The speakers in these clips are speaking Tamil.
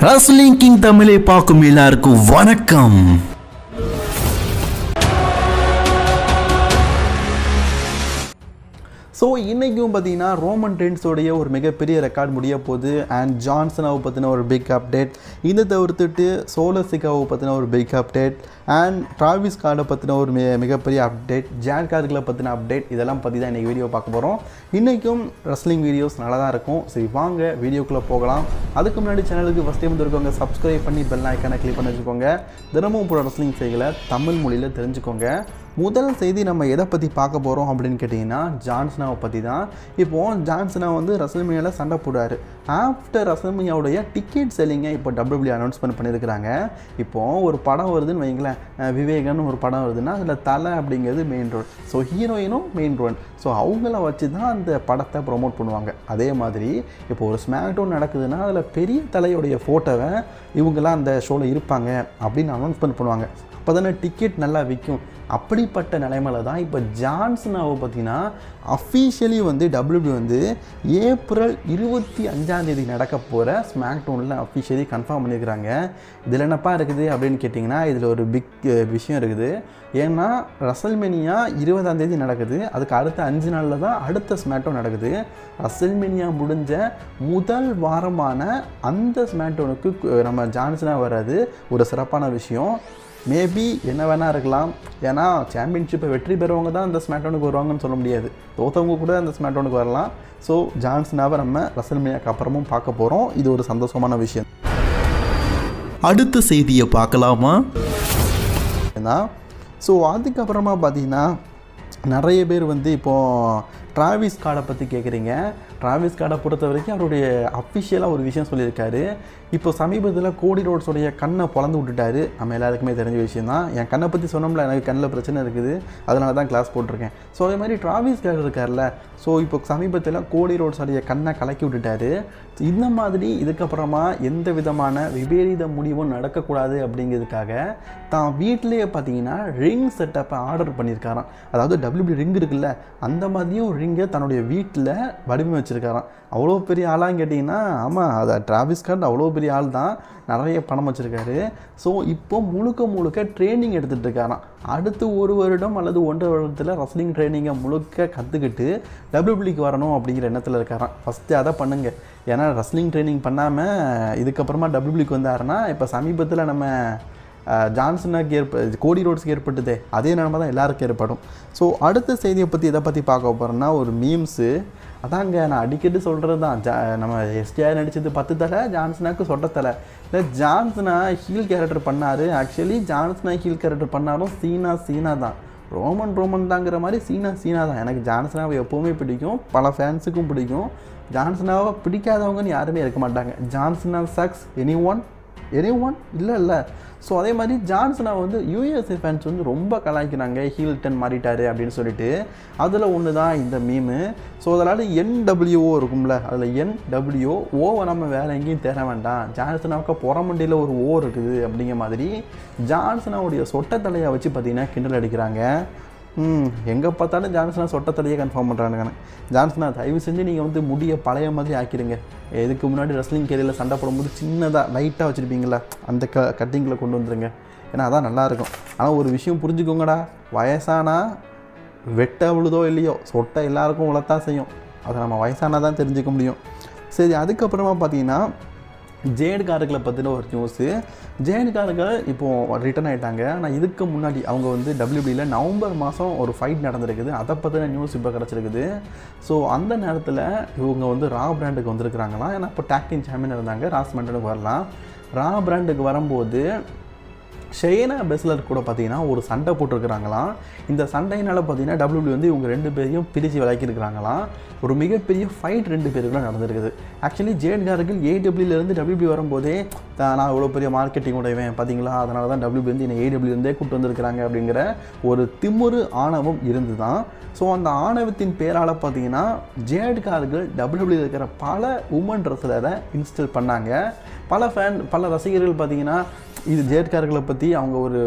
ரஸ்லிங் கிங் தமிழை பார்க்கும் எல்லாருக்கும் வணக்கம். ஸோ இன்றைக்கும் பார்த்தீங்கன்னா ரோமன் ரெயின்ஸோடைய ஒரு மிகப்பெரிய ரெக்கார்ட் முடிய போகுது. அண்ட் ஜான்சனாவை பற்றின ஒரு பிக் அப்டேட், இதை தவிர்த்துட்டு சோலசிகாவை பற்றின ஒரு பிக் அப்டேட், அண்ட் டிராவிஸ் ஸ்காட்டை பற்றின ஒரு மிகப்பெரிய அப்டேட், ஜான் கார்கிளை பற்றின அப்டேட், இதெல்லாம் பற்றி தான் இன்றைக்கி வீடியோ பார்க்க போகிறோம். இன்றைக்கும் ரெஸ்லிங் வீடியோஸ் நல்லா தான் இருக்கும். சரி வாங்க வீடியோக்குள்ளே போகலாம். அதுக்கு முன்னாடி சேனலுக்கு ஃபஸ்ட் டைம் வந்துருக்கோங்க, சப்ஸ்கிரைப் பண்ணி பெல் ஐக்கானை கிளிக் பண்ணி வச்சுக்கோங்க. தினமும் போகிற ரெஸ்லிங் செய்திகளை தமிழ் மொழியில் தெரிஞ்சுக்கோங்க. முதல் செய்தி நம்ம எதை பற்றி பார்க்க போகிறோம் அப்படின்னு கேட்டிங்கன்னா ஜான்சனாவை பற்றி தான். இப்போது ஜான்சனா வந்து ரசல்மேனியாவில் சண்டை போடுறாரு. ஆஃப்டர் ரசல்மேனியாவுடைய டிக்கெட் செல்லிங்கை இப்போ WWE அனௌன்ஸ்மெண்ட் பண்ணியிருக்கிறாங்க. இப்போது ஒரு படம் வருதுன்னு வைங்களேன், விவேகன்னு ஒரு படம் வருதுன்னா அதில் தலை அப்படிங்கிறது மெயின் ரோல், ஸோ ஹீரோயினும் மெயின் ரோல், ஸோ அவங்கள வச்சு தான் அந்த படத்தை ப்ரொமோட் பண்ணுவாங்க. அதே மாதிரி இப்போ ஒரு ஸ்மாக் டவுன் நடக்குதுன்னா அதில் பெரிய தலையுடைய ஃபோட்டோவை இவங்கெல்லாம் அந்த ஷோவில் இருப்பாங்க அப்படின்னு அனௌன்ஸ்மெண்ட் பண்ணுவாங்க. அப்போ தானே டிக்கெட் நல்லா விற்கும். அப்படிப்பட்ட நிலைமையில தான் இப்போ ஜான்சனாவை பார்த்தீங்கன்னா அஃபீஷியலி வந்து WWE வந்து ஏப்ரல் 25 நடக்க போகிற ஸ்மாக் டவுனில் அஃபீஷியலி கன்ஃபார்ம் பண்ணியிருக்கிறாங்க. இதில் என்னப்பா இருக்குது அப்படின்னு கேட்டிங்கன்னா இதில் ஒரு பிக் விஷயம் இருக்குது. ஏன்னா ரசல்மேனியா 20 நடக்குது, அதுக்கு அடுத்த 5 நாளில் தான் அடுத்த ஸ்மாக் டவுன் நடக்குது. ரசல்மேனியா முடிஞ்ச முதல் வாரமான அந்த ஸ்மாக் டவுனுக்கு நம்ம ஜான்சனா வர்றது ஒரு சிறப்பான விஷயம். மேபி என்ன வேணால் இருக்கலாம், ஏன்னா சாம்பியன்ஷிப்பை வெற்றி பெறவங்க தான் அந்த ஸ்மாக்டவுனுக்கு வருவாங்கன்னு சொல்ல முடியாது, தோற்றவங்க கூட அந்த ஸ்மாக்டவுனுக்கு வரலாம். ஸோ ஜான்சனாவை நம்ம ரசல்மேனியாக்கு அப்புறமும் பார்க்க போகிறோம். இது ஒரு சந்தோஷமான விஷயம். அடுத்த செய்தியை பார்க்கலாமா? ஸோ அதுக்கப்புறமா பார்த்தீங்கன்னா நிறைய பேர் வந்து இப்போது டிராவிஸ் ஸ்காட்டை பற்றி கேட்குறீங்க. டிராவிஸ் ஸ்காட்டை பொறுத்த வரைக்கும் அவருடைய அஃபிஷியலாக ஒரு விஷயம் சொல்லியிருக்காரு. இப்போ சமீபத்தில் கோடி ரோட்ஸோடைய கண்ணை பொழந்து விட்டுட்டாரு. நம்ம எல்லாருக்குமே தெரிஞ்ச விஷயம் தான். என் கண்ணை பற்றி சொன்னோம்ல, எனக்கு கண்ணில் பிரச்சனை இருக்குது, அதனால தான் கிளாஸ் போட்டிருக்கேன். ஸோ அதே மாதிரி டிராவிஸ் ஸ்காட் இருக்கார்ல, ஸோ இப்போ சமீபத்தில் கோடி ரோட்ஸோடைய கண்ணை கலக்கி விட்டுட்டாரு. இந்த மாதிரி இதுக்கப்புறமா எந்த விதமான விபரீத முடிவும் நடக்கக்கூடாது அப்படிங்கிறதுக்காக தான் வீட்டிலேயே பார்த்தீங்கன்னா ரிங் செட்டப்பை ஆர்டர் பண்ணியிருக்காராம். அதாவது WWE ரிங் இருக்குல்ல, அந்த மாதிரியும் ரிங்கை தன்னுடைய வீட்டில் வடிவமைச்சிருக்காராம். அவ்வளோ பெரிய ஆளான்னு கேட்டிங்கன்னா ஆமாம், அதை டிராவிஸ் ஸ்காட் அவ்வளோ பெரிய ஆள் தான், நிறைய பணம் வச்சுருக்காரு. ஸோ இப்போ முழுக்க ட்ரைனிங் எடுத்துகிட்டு இருக்காராம். அடுத்து 1 வருடம் அல்லது 1.5 வருடத்தில் ரஸ்லிங் ட்ரைனிங்கை முழுக்க கற்றுக்கிட்டு WWEக்கு வரணும் அப்படிங்கிற எண்ணத்தில் இருக்காராம். ஃபஸ்ட்டு அதை பண்ணுங்க. ஏன்னா ரஸ்லிங் ட்ரைனிங் பண்ணாமல் இதுக்கப்புறமா WWEக்கு வந்தாருன்னா இப்போ சமீபத்தில் நம்ம ஜான்சனாக்கு கோடி ரோட்ஸ்க்கு ஏற்பட்டதே அதே நிலைமை தான் எல்லாருக்கும் ஏற்படும். ஸோ அடுத்த செய்தியை பற்றி எதை பற்றி பார்க்க போகிறோன்னா ஒரு மீம்ஸு. அதாங்க நான் அடிக்கடி சொல்கிறது தான், நம்ம எஸ்டிஆர் நடித்தது 10 தலை, ஜான்சனாக்கு சொட்ட தலை. இல்லை ஜான்சனா ஹீல் கேரக்டர் பண்ணார். ஆக்சுவலி ஜான்சனா ஹீல் கேரக்டர் பண்ணாலும் சீனா தான், ரோமன் தாங்கிற மாதிரி சீனா தான். எனக்கு ஜான்சனாவை எப்போவுமே பிடிக்கும், பல ஃபேன்ஸுக்கும் பிடிக்கும். ஜான்சனாவை பிடிக்காதவங்கன்னு யாருமே இருக்க மாட்டாங்க. ஜான்சனா சக்ஸ் எனி ஒன் இல்லை. ஸோ அதே மாதிரி ஜான்சனா வந்து USA ஃபேன்ஸ் வந்து ரொம்ப கலாய்க்கிறாங்க, ஹீல்டன் மாறிட்டார் அப்படின்னு சொல்லிட்டு. அதில் ஒன்று தான் இந்த மீமு. ஸோ அதனால் NWO இருக்கும்ல, அதில் NWO நம்ம வேறு எங்கேயும் தேட வேண்டாம், ஜான்சனாவுக்கு புறமண்டியில் ஒரு ஓ இருக்குது அப்படிங்கிற மாதிரி ஜான்சனாவுடைய சொட்ட தலையை வச்சு பார்த்திங்கன்னா கிண்டல் அடிக்கிறாங்க. எங்கே பார்த்தாலும் ஜான்சனா சொட்ட தலையே கன்ஃபார்ம் பண்ணுறானுங்க. ஜான்சனா தயவு செஞ்சு நீங்கள் வந்து முடியை பழைய மாதிரி ஆக்கிடுங்க. இதுக்கு முன்னாடி ரெஸ்லிங் கேரியரில் சண்டை போடும்போது சின்னதாக லைட்டாக வச்சுருப்பீங்களா, அந்த கட்டிங்கில் கொண்டு வந்துடுங்க, ஏன்னா அதான் நல்லாயிருக்கும். ஆனால் ஒரு விஷயம் புரிஞ்சுக்கோங்கடா, வயசானா வெட்ட விழுதோ இல்லையோ சொட்டை எல்லாருக்கும் உழத்தான் செய்யும். அதை நம்ம வயசானா தான் தெரிஞ்சுக்க முடியும். சரி, அதுக்கப்புறமா பார்த்தீங்கன்னா ஜேட் கார்கிளை பற்றின ஒரு நியூஸு. ஜேட் கார்கிள் இப்போது ரிட்டர்ன் ஆகிட்டாங்க. ஆனால் இதுக்கு முன்னாடி அவங்க வந்து WWEல நவம்பர் மாதம் ஒரு ஃபைட் நடந்திருக்குது, அதை பற்றின நியூஸ் இப்போ கிடச்சிருக்குது. ஸோ அந்த நேரத்தில் இவங்க வந்து ரா பிராண்டுக்கு வந்திருக்கிறாங்களாம். ஏன்னா இப்போ டாக் டீம் சாம்பியன் இருந்தாங்க, ராஸ் மெண்டனுக்கு வரலாம். ரா பிராண்டுக்கு வரும்போது ஷேனா பெஸ்லர் கூட பார்த்தீங்கன்னா ஒரு சண்டை போட்டிருக்கிறாங்களாம். இந்த சண்டையினால் பார்த்தீங்கன்னா WWE வந்து இவங்க 2 பேரையும் பிரித்து விளக்கியிருக்கிறாங்களாம். ஒரு மிகப்பெரிய ஃபைட் 2 பேருக்குள்ள நடந்திருக்குது. ஆக்சுவலி ஜேட் கார்கிள் AEWலேருந்து WWE வரும்போதே நான் இவ்வளோ பெரிய மார்க்கெட்டிங் உடையவேன் பார்த்தீங்களா, அதனால தான் WWE வந்து என்னை AEWலேருந்தே கூப்பிட்டு வந்திருக்கிறாங்க அப்படிங்கிற ஒரு திமுறு ஆணவம் இருந்து தான். ஸோ அந்த ஆணவத்தின் பேரால் பார்த்தீங்கன்னா ஜேட் கார்கிள் WWE இருக்கிற பல உமன் ரெஸ்லரை இன்ஸ்டால் பண்ணாங்க. பல ரசிகர்கள் பார்த்தீங்கன்னா இது ஜேட்காரர்களை பற்றி அவங்க ஒரு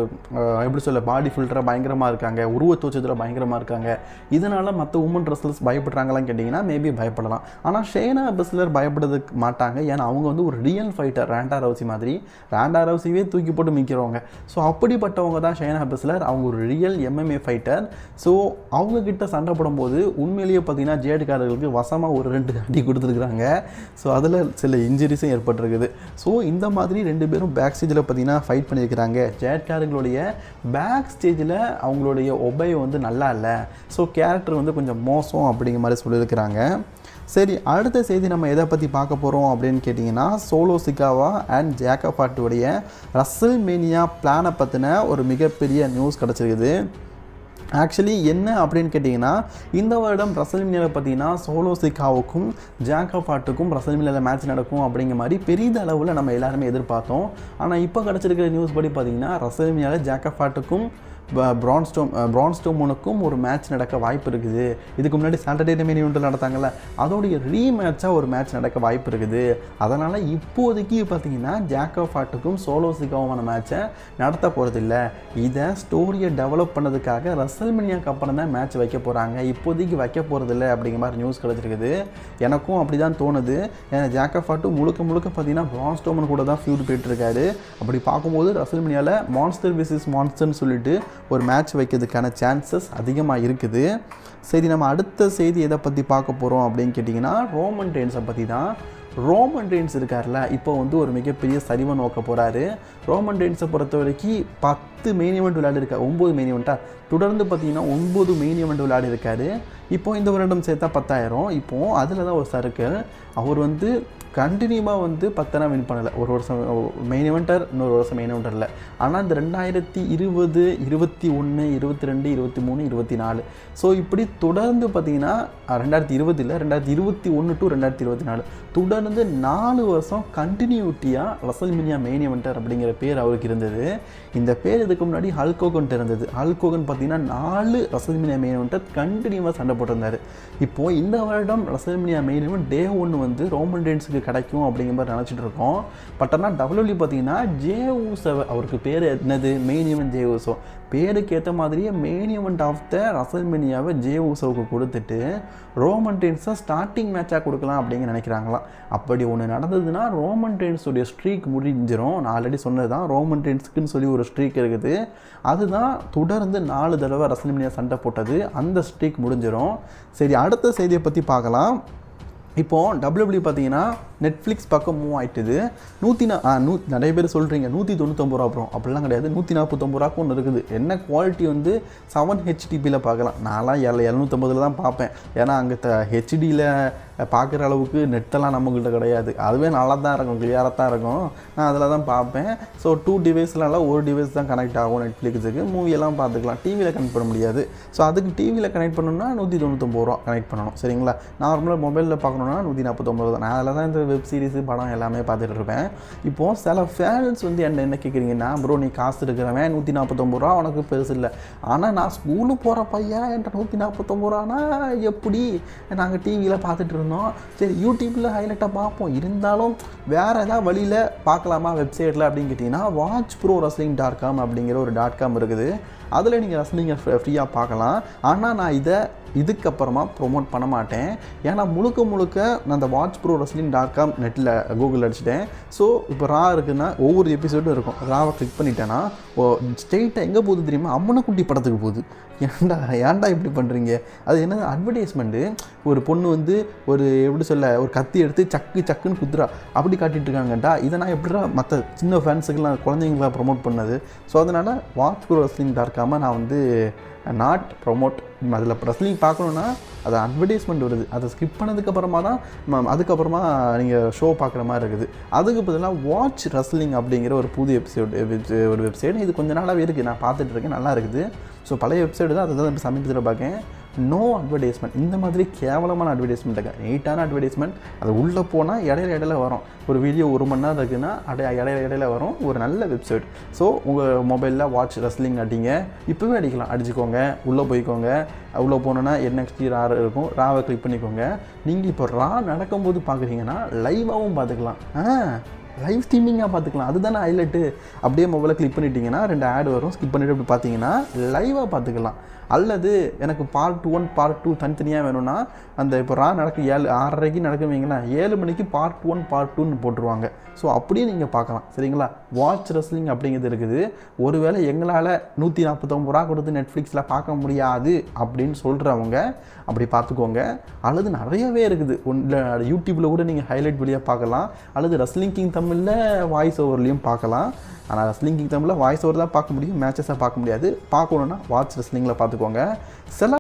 எப்படி சொல்ல பாடி ஃபில்டராக பயங்கரமாக இருக்காங்க, உருவத்தோச்சத்தில் பயங்கரமாக இருக்காங்க, இதனால் மற்ற உமன் ரெஸ்லர்ஸ் பயப்படுறாங்களான்னு கேட்டிங்கன்னா மேபி பயப்படலாம். ஆனால் ஷேனா பெஸ்லர் பயப்படுறதுக்கு மாட்டாங்க. ஏன்னா அவங்க வந்து ஒரு ரியல் ஃபைட்டர். ராண்டா ரவுசி மாதிரி ராண்டா ரவுசியே தூக்கி போட்டு மிக்கிறவங்க. ஸோ அப்படிப்பட்டவங்க தான் ஷேனா பெஸ்லர். அவங்க ஒரு ரியல் MMA ஃபைட்டர். ஸோ அவங்கக்கிட்ட சண்டை போடும்போது உண்மையிலேயே பார்த்தீங்கன்னா ஜேட்காரர்களுக்கு வசமாக ஒரு 2 அடி கொடுத்துருக்குறாங்க. ஸோ அதில் சில இன்ஜுரிஸும் ஏற்பட்டிருக்குது. ஸோ இந்த மாதிரி 2 பேரும் பேக் ஸ்டேஜில் பார்த்தீங்கன்னா ஃபைட் பண்ணியிருக்கிறாங்க. ஜேட்காரர்களுடைய பேக் ஸ்டேஜில் அவங்களுடைய ஒபை வந்து நல்லா இல்லை, ஸோ கேரக்டர் வந்து கொஞ்சம் மோசம் அப்படிங்கிற மாதிரி சொல்லியிருக்கிறாங்க. சரி, அடுத்த செய்தி நம்ம எதை பற்றி பார்க்க போகிறோம் அப்படின்னு கேட்டிங்கன்னா சோலோ சிகாவா அண்ட் ஜேக்கப் ஹார்ட்டுடைய ரசல்மேனியா பிளானை பற்றின ஒரு மிகப்பெரிய நியூஸ் கிடச்சிருக்குது. ஆக்சுவலி என்ன அப்படின்னு கேட்டிங்கன்னா இந்த வருடம் ரசல்மேனியாவில் பார்த்தீங்கன்னா சோலோ சிகாவுக்கும் ஜேக்கப் ஹார்ட்டுக்கும் ரசல்மேனியாவில் மேட்ச் நடக்கும் அப்படிங்கிற மாதிரி பெரிய அளவில் நம்ம எல்லாருமே எதிர்பார்த்தோம். ஆனால் இப்போ கிடச்சிருக்கிற நியூஸ் படி பார்த்தீங்கன்னா ரசல்மேனியாவில் ஜேக்கப் ஹார்ட்டுக்கும் பிரான் ஸ்ட்ரோமனுக்கும் ஒரு மேட்ச் நடக்க வாய்ப்பு இருக்குது. இதுக்கு முன்னாடி சாட்டர்டே மெயின் ஈவெண்ட்டில் நடத்தாங்கல்ல, அதோடைய ரீமேட்சாக ஒரு மேட்ச் நடக்க வாய்ப்பு இருக்குது. அதனால் இப்போதைக்கு பார்த்தீங்கன்னா ஜேக்கப் ஹார்ட்டுக்கும் சோலோ சிகாவுமான மேட்சை நடத்த போகிறதில்ல. இதை ஸ்டோரியை டெவலப் பண்ணதுக்காக ரசல்மேனியாவுக்கு அப்புறம் தான் மேட்ச் வைக்க போகிறாங்க, இப்போதைக்கு வைக்க போகிறதில்ல அப்படிங்கிற மாதிரி நியூஸ் கிடச்சிருக்குது. எனக்கும் அப்படி தான் தோணுது. ஏன்னா ஜேக்கப் ஹார்ட்டு முழுக்க பார்த்தீங்கன்னா பிரான் ஸ்ட்ரோமன் கூட தான் ஃபியூட் போயிட்டுருக்காரு. அப்படி பார்க்கும்போது ரசல்மேனியாவில் மான்ஸ்டர் விசஸ் மான்ஸ்டர்னு சொல்லிட்டு ஒரு மேட்ச் வைக்கிறதுக்கான சான்சஸ் அதிகமாக இருக்குது. சரி, நம்ம அடுத்த செய்தி எதை பற்றி பார்க்க போகிறோம் அப்படின்னு கேட்டிங்கன்னா ரோமன் ரெயின்ஸை பற்றி தான். ரோமன் ரெயின்ஸ் இருக்கார்ல, இப்போ வந்து ஒரு மிகப்பெரிய சரிவை நோக்க போகிறாரு. ரோமன் ரெயின்ஸை பொறுத்த வரைக்கும் 10 மெயின் ஈவெண்ட் விளையாடிருக்காரு. 9 மெயின் ஈவெண்ட்டாக தொடர்ந்து பார்த்தீங்கன்னா 9 மெயின் ஈவெண்ட் விளையாடி இருக்காரு. இப்போது இந்த வருடம் சேர்த்தா 10,000. இப்போது அதில் தான் ஒரு சர்க்கிள். அவர் வந்து கண்டினியூவாக வந்து 10 வின் பண்ணலை. ஒரு வருஷம் மெயின் ஈவெண்டர், இன்னொரு வருஷம் மெயின் ஈவெண்டர் இல்லை. ஆனால் இந்த 2020, 21, 22, 23, 24 ஸோ இப்படி தொடர்ந்து பார்த்தீங்கன்னா 2020 இல்லை 2021 to 2024 தொடர்ந்து 4 வருஷம் கண்டினியூட்டியாக ரசல்மேனியா மெயின் ஈவெண்டர் அப்படிங்கிற பேர் அவருக்கு இருந்தது. இந்த பேர் இதுக்கு முன்னாடி ஹல்க் ஹோகன் இருந்தது. ஹல்க் ஹோகன் பார்த்தீங்கன்னா 4 ரசல்மேனியா மெயின் ஈவெண்டர் கண்டினியூவாக சண்டை போட்டிருந்தார். இப்போது இந்த வருடம் ரசல்மேனியா மெயின் ஈவெண்ட் டே 1 வந்து ரோமன் ரெயின்ஸுக்கு கிடைக்கும் அப்படிங்கிற மாதிரி நினச்சிட்டு இருக்கோம். பட் ஆனால் WWE பார்த்தீங்கன்னா ஜே ஊசோ, அவருக்கு பேர் என்னது, மெயின் ஈவெண்ட் ஜே ஊசோ, பேருக்கு ஏற்ற மாதிரியே மெயின் ஈவெண்ட் ஆஃப் த ரசல்மேனியாவை ஜே ஊசோவுக்கு கொடுத்துட்டு ரோமன் ரெயின்ஸை ஸ்டார்டிங் மேட்சாக கொடுக்கலாம் அப்படிங்க நினைக்கிறாங்களாம். அப்படி ஒன்று நடந்ததுன்னா ரோமன் ரெயின்ஸுடைய ஸ்ட்ரீக் முடிஞ்சிடும். நான் ஆல்ரெடி சொன்னது தான், ரோமன் ரெயின்ஸுக்குன்னு சொல்லி ஒரு ஸ்ட்ரீக் இருக்குது. அதுதான் தொடர்ந்து 4 தடவை ரசல்மேனியா சண்டை போட்டது. அந்த ஸ்ட்ரீக் முடிஞ்சிடும். சரி, அடுத்த செய்தியை பற்றி பார்க்கலாம். இப்போது WWE பார்த்தீங்கன்னா நெட்ஃப்ளிக்ஸ் பக்கம் மூவ் ஆகிட்டுது. நிறைய பேர் சொல்கிறீங்க 199 ரூபா அப்புறம், அப்படிலாம் கிடையாது. 149 ரூபாக்கு ஒன்று இருக்குது. என்ன குவாலிட்டி வந்து 7HDPயில் பார்க்கலாம். நான்லாம் 750 தான் பார்ப்பேன். ஏன்னா அங்கே ஹெச்டியில் பார்க்குற அளவுக்கு நெட்டெல்லாம் நம்மக்கிட்ட கிடையாது. அதுவே நல்லா தான் இருக்கும், கிளியராக தான் இருக்கும். நான் அதில் தான் பார்ப்பேன். ஸோ 2 டிவைஸ்லாம் ஒரு டிவைஸ் தான் கனெக்ட் ஆகும் நெட்ஃப்ளிக்ஸுக்கு. மூவியெல்லாம் பார்த்துக்கலாம். டிவியில் கனெக்ட் பண்ண முடியாது. ஸோ அதுக்கு டிவியில் கனெக்ட் பண்ணணும்னா 199 ரூபா கனெக்ட் பண்ணணும். சரிங்களா? நார்மலாக மொபைலில் பார்க்கணுன்னா 149 தான். நான் அதில் தான் இந்த வெப் சீரிஸு படம் எல்லாமே பார்த்துட்டு இருப்பேன். இப்போது சில ஃபேன்ஸ் வந்து என்ன கேட்குறீங்கன்னா, ப்ரோ நீ காசு இருக்கிறவன் 149 ரூபா உனக்கு பெருசு இல்லை, ஆனால் நான் ஸ்கூலு போகிற பையன் என்கிட்ட 149 ரூபானா எப்படி? நாங்கள் டிவியில் பார்த்துட்டு இருந்தோம். சரி, யூடியூப்பில் ஹைலைட்டாக பார்ப்போம். இருந்தாலும் வேறு ஏதாவது வழியில் பார்க்கலாமா வெப்சைட்டில் அப்படின்னு கேட்டிங்கன்னா watchprowrestling.com அப்படிங்கிற ஒரு .com இருக்குது. அதில் நீங்கள் ரெஸ்லிங்கை ஃப்ரீயாக பார்க்கலாம். ஆனால் நான் இதுக்கப்புறமா ப்ரொமோட் பண்ண மாட்டேன். ஏன்னா முழுக்க நான் அந்த watchprowrestling.com நெட்டில் கூகுளில் அடிச்சிட்டேன். ஸோ இப்போ ரா இருக்குன்னா ஒவ்வொரு எபிசோடும் இருக்கும். ராவை கிளிக் பண்ணிட்டேன்னா ஸ்ட்ரெயிட்டாக எங்கே போகுது தெரியுமா? அம்மனக்குட்டி படத்துக்கு போகுது. ஏன்டா இப்படி பண்ணுறீங்க? அது என்ன அட்வர்டைஸ்மெண்ட்டு? ஒரு பொண்ணு வந்து ஒரு எப்படி சொல்ல, ஒரு கத்தி எடுத்து சக்குன்னு குத்துறா, அப்படி காட்டிகிட்டு இருக்காங்கட்டா. இதை நான் எப்படிடா மற்ற சின்ன ஃபேன்ஸுக்கெல்லாம் குழந்தைங்களாம் ப்ரொமோட் பண்ணது? ஸோ அதனால் watchprowrestling.com நான் வந்து நாட் ப்ரொமோட். அதில் ரெஸ்லிங் பார்க்கணுன்னா அது அட்வர்டைஸ்மெண்ட் வருது. அதை ஸ்கிப் பண்ணதுக்கப்புறமா தான் அதுக்கப்புறமா நீங்கள் ஷோ பார்க்குற மாதிரி இருக்குது. அதுக்கு பதிலாக வாட்ச் ரெஸ்லிங் அப்படிங்கிற ஒரு புது ஒரு வெப்சைட். இது கொஞ்சம் நாளாகவே இருக்குது, நான் பார்த்துட்டு இருக்கேன், நல்லா இருக்குது. ஸோ பழைய வெப்சைட்டு தான், அதை தான் சமீபத்தில் பார்க்கேன். No advertisement. இந்த மாதிரி கேவலமான அட்வர்டைஸ்மெண்ட்டுங்க, நீட்டான அட்வர்டைஸ்மெண்ட். அது உள்ளே போனால் இடையில வரும். ஒரு வீடியோ 1 மணி நேரம் இருக்குன்னா இடையில வரும். ஒரு நல்ல வெப்சைட். ஸோ உங்கள் மொபைலில் வாட்ச் ரெஸ்லிங் அடிங்க, இப்போவே அடிச்சுக்கோங்க. உள்ளே போய்க்கோங்க. உள்ளே போனோன்னா NXT ரா இருக்கும். ராவை கிளிக் பண்ணிக்கோங்க. நீங்கள் இப்போ ரா நடக்கும்போது பார்க்குறீங்கன்னா லைவாகவும் பார்த்துக்கலாம். லைவ் ஸ்ட்ரீமிங்காக பார்த்துக்கலாம். அதுதானே ஹைலைட்டு. அப்படியே மொபைலை கிளிக் பண்ணிட்டீங்கன்னா 2 ஆட் வரும். ஸ்கிப் பண்ணிவிட்டு அப்படி பார்த்தீங்கன்னா லைவாக பார்த்துக்கலாம். அல்லது எனக்கு பார்ட் 1 பார்ட் 2 தனித்தனியாக வேணும்னா அந்த இப்போ நடக்கு 6:30க்கு நடக்கும் வைங்களேன், 7 மணிக்கு பார்ட் 1 பார்ட் 2ன்னு போட்டுருவாங்க. ஸோ அப்படியே நீங்கள் பார்க்கலாம். சரிங்களா? வாட்ச் ரெஸ்லிங் அப்படிங்கிறது இருக்குது. ஒருவேளை எங்களால் 149 ரூபா கொடுத்து நெட்ஃப்ளிக்ஸில் பார்க்க முடியாது அப்படின்னு சொல்கிறவங்க அப்படி பார்த்துக்கோங்க. அல்லது நிறையவே இருக்குது. யூடியூப்பில் கூட நீங்கள் ஹைலைட் வீடியோ பார்க்கலாம். அல்லது ரெஸ்லிங் கிங் தமிழில் வாய்ஸ் ஓவர்லேயும் பார்க்கலாம். ஆனால் ரெஸ்லிங் கிங் தமிழில் வாய்ஸ் ஓவர் தான் பார்க்க முடியும், மேட்சஸாக பார்க்க முடியாது. பார்க்கணுன்னா வாட்ச் ரெஸ்லிங்கில் பார்த்துக்கோங்க. சில